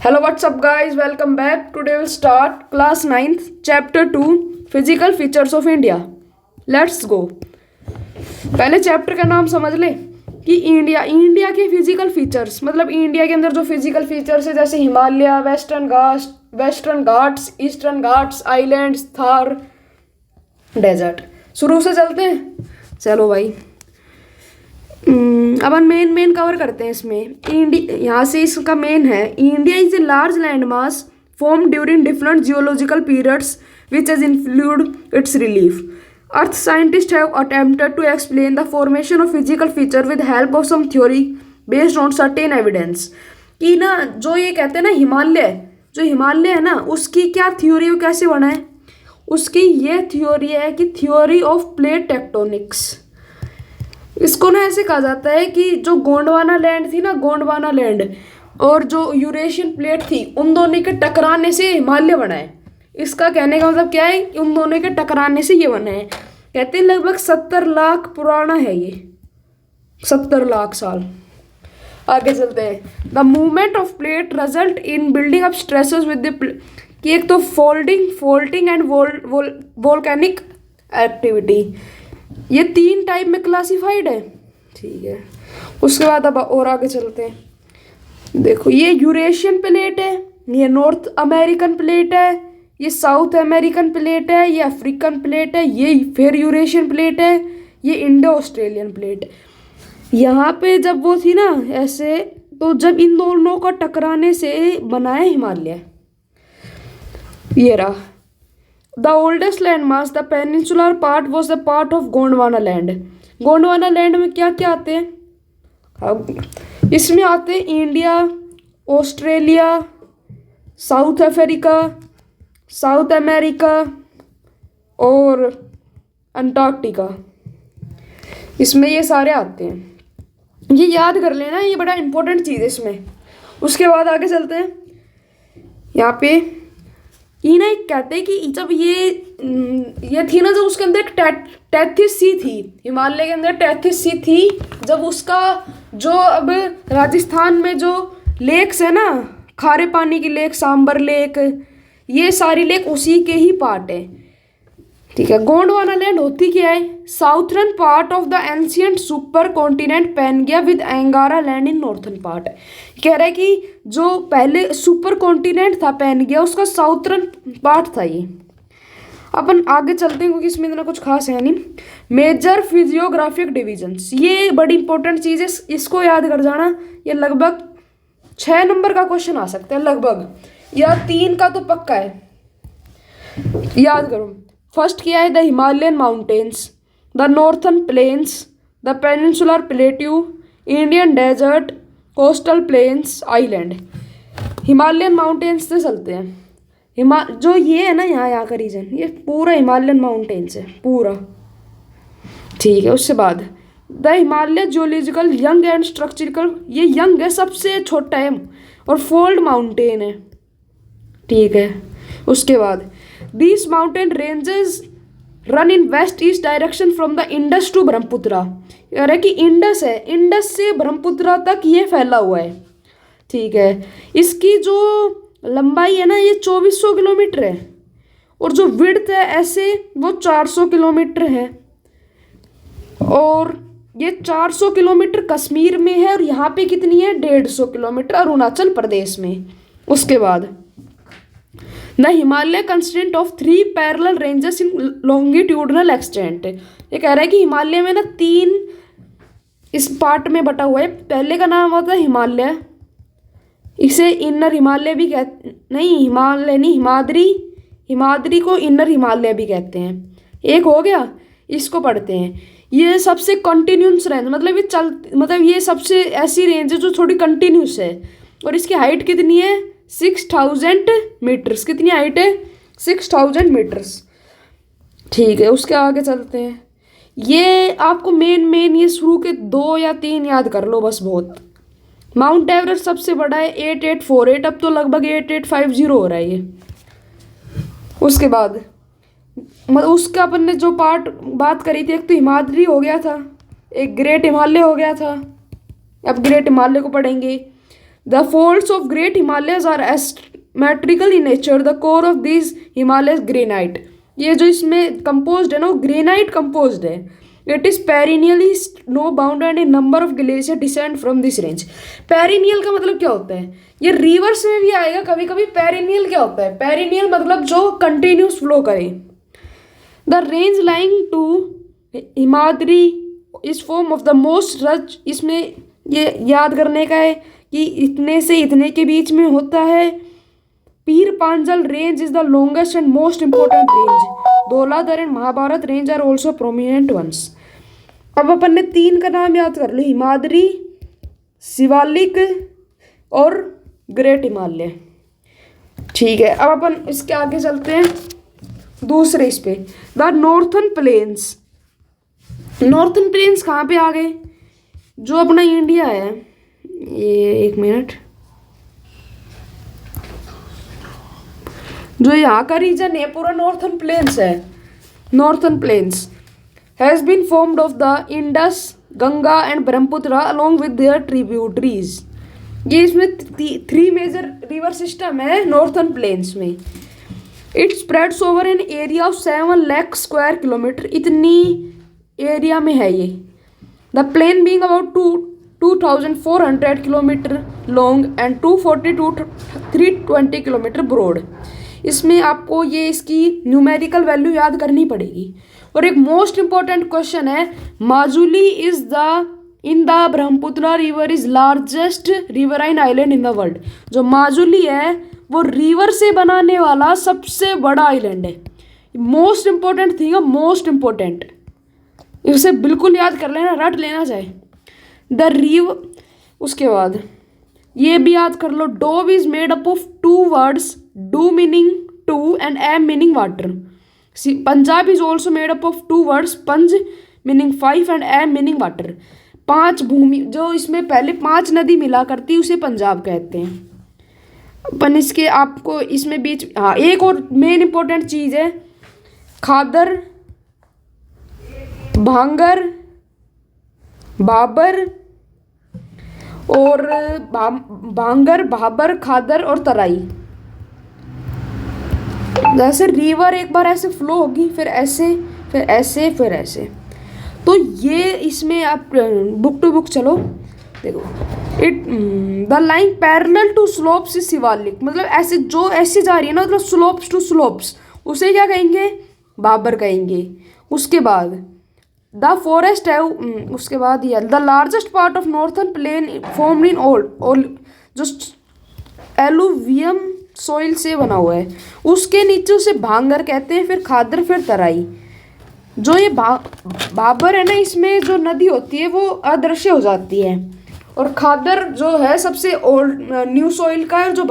Hello, what's up, guys? Welcome back. Today we'll start class 9th, chapter 2, Physical Features of India. Let's go. पहले chapter का नाम समझ ले कि India के फिजिकल फीचर्स, मतलब इंडिया के अंदर जो फिजिकल फीचर्स है जैसे Himalaya, western Ghats, eastern Ghats, islands, Thar, desert. शुरू से चलते हैं। चलो भाई, अपन मेन कवर करते हैं इसमें। यहाँ से इसका मेन है, India is a large land mass form during different geological periods which has include its relief. Earth scientist have attempted to explain the formation of physical feature with help of some theory based on certain evidence. कि ना जो ये कहते हैं ना हिमालय है ना, उसकी क्या थ्योरी, वो कैसे बना है, उसकी ये थ्योरी है कि थ्योरी ऑफ प्लेट टेक्टोनिक्स। इसको ना ऐसे कहा जाता है कि जो गोंडवाना लैंड थी ना, गोंडवाना लैंड और जो यूरेशियन प्लेट थी, उन दोनों के टकराने से हिमालय बना है। इसका कहने का मतलब क्या है कि उन दोनों के टकराने से ये बना है। कहते हैं लगभग 70 लाख पुराना है ये, 70 लाख साल। आगे चलते हैं। The movement of plate result in building up stresses with the कि एक तो फोल्डिंग एंड वोल्केनिक एक्टिविटी, ये 3 टाइप में क्लासिफाइड है। ठीक है, उसके बाद अब और आगे चलते हैं। देखो, ये यूरेशियन प्लेट है, ये नॉर्थ अमेरिकन प्लेट है, ये साउथ अमेरिकन प्लेट है, ये अफ्रीकन प्लेट है, ये फिर यूरेशियन प्लेट है, ये इंडो ऑस्ट्रेलियन प्लेट। यहाँ पे जब वो थी ना ऐसे, तो जब इन दोनों का टकराने से बना है हिमालय। ये रहा The oldest landmass, the peninsular part, was the part of Gondwana land. Gondwana land में क्या क्या आते हैं? अब इसमें आते हैं India, Australia, south Africa, south America और अंटार्कटिका। इसमें ये सारे आते हैं, ये याद कर लेना, ये बड़ा इंपॉर्टेंट चीज़ है इसमें। उसके बाद आगे चलते हैं। यहाँ पे ये ना एक कहते हैं कि जब ये थी ना, जब उसके अंदर एक टैथिस सी थी, हिमालय के अंदर टैथिस सी थी, जब उसका जो अब राजस्थान में जो लेक्स है ना, खारे पानी की लेक, सांबर लेक, ये सारी लेक उसी के ही पार्ट है। ठीक है, गोंडवाना लैंड होती क्या है? Southern part of the ancient supercontinent Pangaea with Angara land in northern part. कह रहा है कि जो पहले सुपर कॉन्टिनेंट था पैनगिया, उसका साउथर्न पार्ट था ये। अपन आगे चलते हैं क्योंकि इसमें इतना कुछ खास है नहीं। मेजर फिजियोग्राफिक डिविजन्स, ये बड़ी इंपॉर्टेंट चीज़ है, इसको याद कर जाना। ये लगभग 6 नंबर का क्वेश्चन आ सकता है लगभग, या 3 का तो पक्का है, याद करो। फर्स्ट किया है the Himalayan mountains, the northern plains, the peninsular plateau, Indian desert, coastal plains, island. Himalayan mountains से चलते हैं। जो ये है ना, यहाँ का रीजन, ये पूरा हिमालयन माउंटेन्स है पूरा। ठीक है, उसके बाद the Himalaya geological young and structural, ये यंग है, सबसे छोटा है और फोल्ड माउंटेन है। ठीक है, उसके बाद These mountain ranges run in west east direction from the Indus to Brahmaputra. यार है कि इंडस है, इंडस से ब्रह्मपुत्रा तक ये फैला हुआ है। ठीक है, इसकी जो लंबाई है ना, ये 2400 किलोमीटर है, और जो विड्थ है ऐसे वो 400 किलोमीटर है, और ये 400 किलोमीटर कश्मीर में है, और यहाँ पे कितनी है? 150 किलोमीटर अरुणाचल प्रदेश में। उसके बाद the Himalaya consist of 3 parallel ranges in longitudinal extent. ये कह रहा है कि हिमालय में ना 3 इस पार्ट में बटा हुआ है। पहले का नाम होता है हिमालय, इसे इनर हिमालय भी कहते, नहीं हिमालय नहीं, हिमाद्री को इनर हिमालय भी कहते हैं। एक हो गया, इसको पढ़ते हैं। ये सबसे कंटिन्यूस रेंज, मतलब ये सबसे ऐसी रेंज है जो थोड़ी कंटिन्यूस है, और इसकी हाइट कितनी है? 6000 मीटर्स। कितनी हाइट है? 6000 मीटर्स। ठीक है, उसके आगे चलते हैं। ये आपको मेन ये शुरू के 2 या 3 याद कर लो बस, बहुत। माउंट एवरेस्ट सबसे बड़ा है 8848, अब तो लगभग 8850 हो रहा है ये। उसके बाद मतलब उसका अपन ने जो पार्ट बात करी थी, एक तो हिमाद्री हो गया था, एक ग्रेट हिमालय हो गया था, अब ग्रेट हिमालय को पढ़ेंगे। The folds of great Himalayas are asymmetrical in nature, the core of this Himalayas granite. ये जो इसमें कंपोज्ड है ना, वो ग्रेनाइट कंपोज्ड है। It is perennially snow bound and a number of glacier descend from this range. Perennial का मतलब क्या होता है, ये रिवर्स में भी आएगा कभी कभी। पेरिनियल क्या होता है, पेरिनियल मतलब जो कंटिन्यूस फ्लो करे। The range lying to Himadri is form of the most रज, इसमें ये याद करने का है कि इतने से इतने के बीच में होता है। Pir Panjal range is the longest and most important range. Dhauladhar and Mahabharat range are also prominent ones. अब अपन ने 3 का नाम याद कर लो, हिमाद्री, शिवालिक और ग्रेट हिमालय। ठीक है, अब अपन इसके आगे चलते हैं दूसरे इस पे, the northern plains. Northern plains कहाँ पे आ गए, जो अपना इंडिया है, ये 1 मिनट, जो यहाँ का रीजन है पूरा नॉर्थन प्लेन्स है। Northern plains has been formed of the Indus, Ganga and Brahmaputra along with their tributaries. ये इसमें 3 मेजर रिवर सिस्टम है नॉर्थन प्लेन्स में। It spreads over an area of 7 lakh square kilometre, इतनी एरिया में है ये। The plain being about 2400 kilometre long and 240 to 320 kilometre broad. इसमें आपको ये इसकी न्यूमेरिकल वैल्यू याद करनी पड़ेगी। और एक मोस्ट इंपॉर्टेंट क्वेश्चन है, Majuli is the in the Brahmaputra river is largest riverine island in the world. जो माजुली है वो रिवर से बनाने वाला सबसे बड़ा आइलैंड है। मोस्ट इंपॉर्टेंट थिंग है, मोस्ट इंपॉर्टेंट, इसे बिल्कुल याद कर लेना, रट लेना चाहे द रिव। उसके बाद ये भी याद कर लो, Doab is made up of 2 words, do meaning two and एम meaning water. Punjab is also made up of 2 words, panj meaning 5 and एम मीनिंग वाटर। 5 भूमि, जो इसमें पहले 5 नदी मिला करती उसे पंजाब कहते हैं अपन। इसके आपको इसमें बीच, हाँ एक और मेन इंपॉर्टेंट चीज़ है, खादर, भांगर, बाबर और भांगर, भाबर, खादर और तराई। जैसे रिवर एक बार ऐसे फ्लो होगी, फिर ऐसे, फिर ऐसे, फिर ऐसे। तो ये इसमें आप बुक टू बुक चलो, देखो it the line parallel two slopes is Shivalik. मतलब ऐसे जो ऐसे जा रही है ना, मतलब स्लोप्स टू स्लोप्स, उसे क्या कहेंगे, बाबर कहेंगे। उसके बाद द फॉरेस्ट है, उसके बाद ये the largest part of northern plain formed in old, जो एलुवियम सॉइल से बना हुआ है। उसके नीचे उसे भांगर कहते हैं, फिर खादर, फिर तराई। जो ये बाबर है ना, इसमें जो नदी होती है वो अदृश्य हो जाती है। और खादर जो है सबसे ओल्ड न्यू सॉइल का है, जो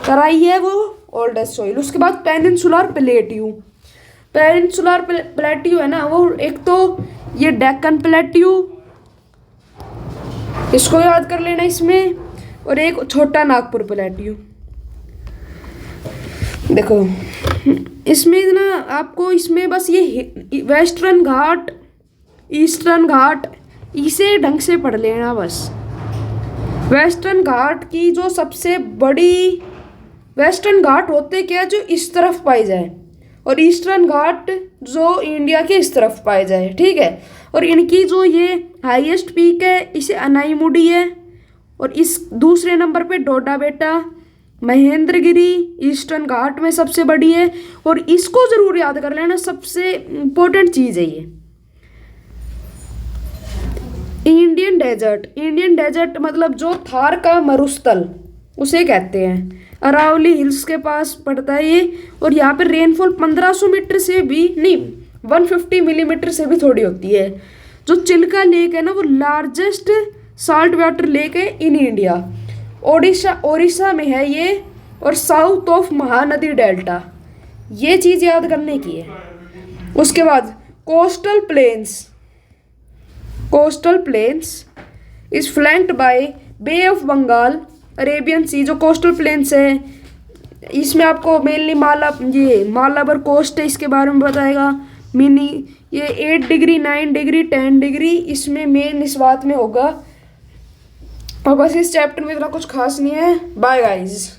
तराई है वो ओल्डेस्ट सॉइल। उसके बाद पेनिनसुलर प्लेट्यू। पेनिनसुलर प्लेट्यू है ना, वो एक तो ये डेक्कन प्लेट्यू, इसको याद कर लेना इसमें, और एक छोटा नागपुर प्लेट्यू। देखो इसमें ना आपको इसमें बस ये वेस्टर्न घाट, ईस्टर्न घाट, इसे ढंग से पढ़ लेना बस। वेस्टर्न घाट की जो सबसे बड़ी, वेस्टर्न घाट होते क्या, जो इस तरफ पाए जाए, और ईस्टर्न घाट जो इंडिया के इस तरफ पाए जाए, ठीक है। और इनकी जो ये हाईएस्ट पीक है, इसे अनाईमुडी है। और इस दूसरे नंबर पे डोडा बेटा, महेंद्रगिरी ईस्टर्न घाट में सबसे बड़ी है। और इसको जरूर याद कर लेना, सबसे इम्पोर्टेंट चीज़ है ये। इंडियन डेजर्ट, इंडियन डेजर्ट मतलब जो थार का मरुस्थल उसे कहते हैं। अरावली हिल्स के पास पड़ता है ये। और यहाँ पे रेनफॉल 1500 मीटर से भी नहीं, 150 मिलीमीटर से भी थोड़ी होती है। जो चिल्का लेक है ना, वो लार्जेस्ट साल्ट वाटर लेक है इन इंडिया। ओडिशा में है ये, और साउथ ऑफ महानदी डेल्टा। ये चीज़ याद करने की है। उसके बाद coastal plains, coastal plains is flanked by bay of Bengal, Arabian sea. जो कोस्टल प्लेन्स है, इसमें आपको मेनली मालाबर कोस्ट है, इसके बारे में बताएगा। मिनी ये 8 डिग्री, 9 डिग्री, 10 डिग्री, इसमें मेन इस बात में होगा और बस इस चैप्टर में इतना कुछ खास नहीं है। Bye guys.